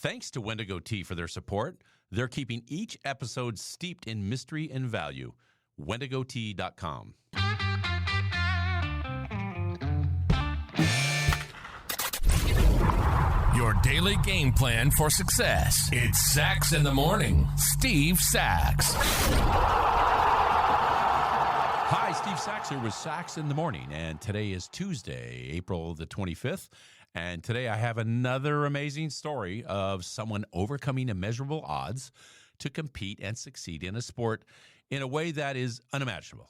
Thanks to Wendigo Tea for their support. They're keeping each episode steeped in mystery and value. WendigoTea.com. Your daily game plan for success. It's Sachs in the Morning. Steve Sachs. Hi, Steve Sachs here with Sachs in the Morning, and today is Tuesday, April the 25th, and today I have another amazing story of someone overcoming immeasurable odds to compete and succeed in a sport in a way that is unimaginable.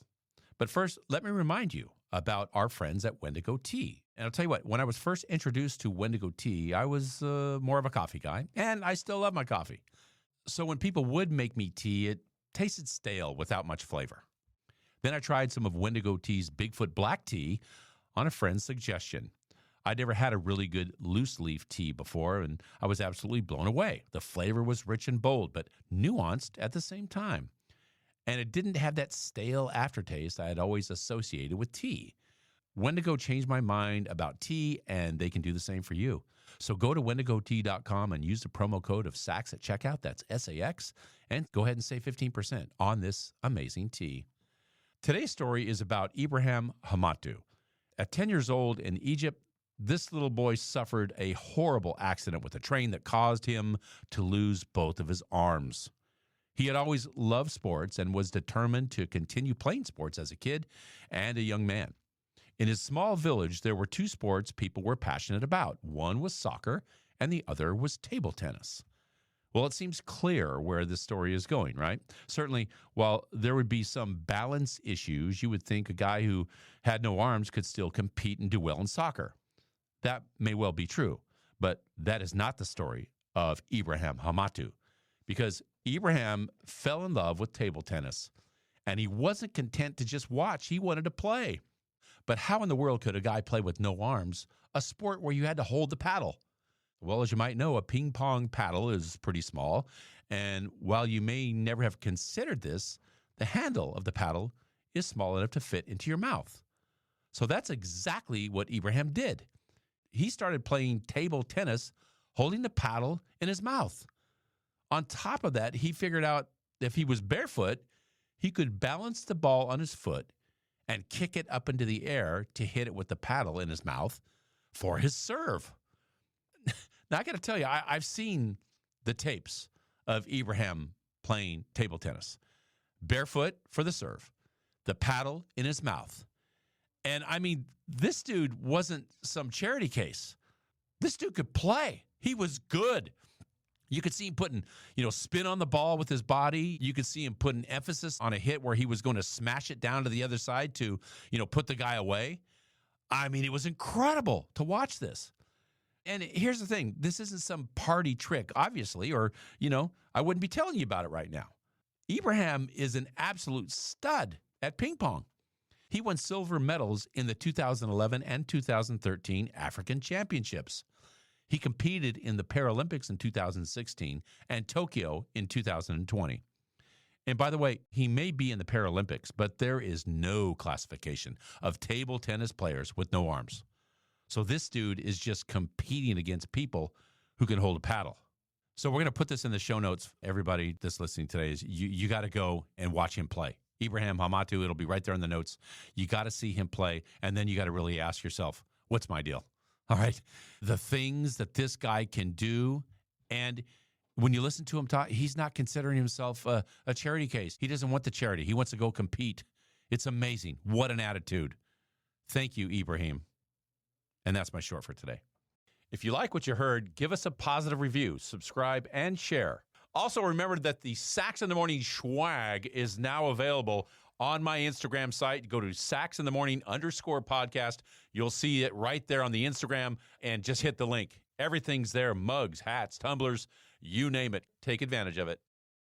But first, let me remind you about our friends at Wendigo Tea. And I'll tell you what, when I was first introduced to Wendigo Tea, I was more of a coffee guy, and I still love my coffee. So when people would make me tea, it tasted stale without much flavor. Then I tried some of Wendigo Tea's Bigfoot Black Tea on a friend's suggestion. I'd never had a really good loose leaf tea before, and I was absolutely blown away. The flavor was rich and bold, but nuanced at the same time. And it didn't have that stale aftertaste I had always associated with tea. Wendigo changed my mind about tea, and they can do the same for you. So go to wendigotea.com and use the promo code of SAX at checkout, that's SAX, and go ahead and save 15% on this amazing tea. Today's story is about Ibrahim Hamadtou. At 10 years old in Egypt, this little boy suffered a horrible accident with a train that caused him to lose both of his arms. He had always loved sports and was determined to continue playing sports as a kid and a young man. In his small village, there were two sports people were passionate about. One was soccer, and the other was table tennis. Well, it seems clear where this story is going, right? Certainly, while there would be some balance issues, you would think a guy who had no arms could still compete and do well in soccer. That may well be true, but that is not the story of Ibrahim Hamadtou, because Ibrahim fell in love with table tennis, and he wasn't content to just watch. He wanted to play. But how in the world could a guy play with no arms, a sport where you had to hold the paddle? Well, as you might know, a ping pong paddle is pretty small, and while you may never have considered this, the handle of the paddle is small enough to fit into your mouth. So that's exactly what Ibrahim did. He started playing table tennis, holding the paddle in his mouth. On top of that, he figured out if he was barefoot, he could balance the ball on his foot and kick it up into the air to hit it with the paddle in his mouth for his serve. Now, I got to tell you, I've seen the tapes of Ibrahim playing table tennis. Barefoot for the serve, the paddle in his mouth. And, I mean, this dude wasn't some charity case. This dude could play. He was good. You could see him putting, spin on the ball with his body. You could see him putting emphasis on a hit where he was going to smash it down to the other side to, put the guy away. I mean, it was incredible to watch this. And here's the thing. This isn't some party trick, obviously, or, I wouldn't be telling you about it right now. Ibrahim is an absolute stud at ping pong. He won silver medals in the 2011 and 2013 African Championships. He competed in the Paralympics in 2016 and Tokyo in 2020. And by the way, he may be in the Paralympics, but there is no classification of table tennis players with no arms. So this dude is just competing against people who can hold a paddle. So we're going to put this in the show notes. Everybody that's listening today is you got to go and watch him play. Ibrahim Hamadtou, it'll be right there in the notes. You got to see him play, and then you got to really ask yourself, what's my deal? All right, the things that this guy can do, and when you listen to him talk, he's not considering himself a charity case. He doesn't want the charity. He wants to go compete. It's amazing. What an attitude. Thank you, Ibrahim. And that's my short for today. If you like what you heard, give us a positive review, subscribe, and share. Also, remember that the Sachs in the Morning swag is now available on my Instagram site. Go to SachsInTheMorning_podcast. You'll see it right there on the Instagram, and just hit the link. Everything's there, mugs, hats, tumblers, you name it. Take advantage of it.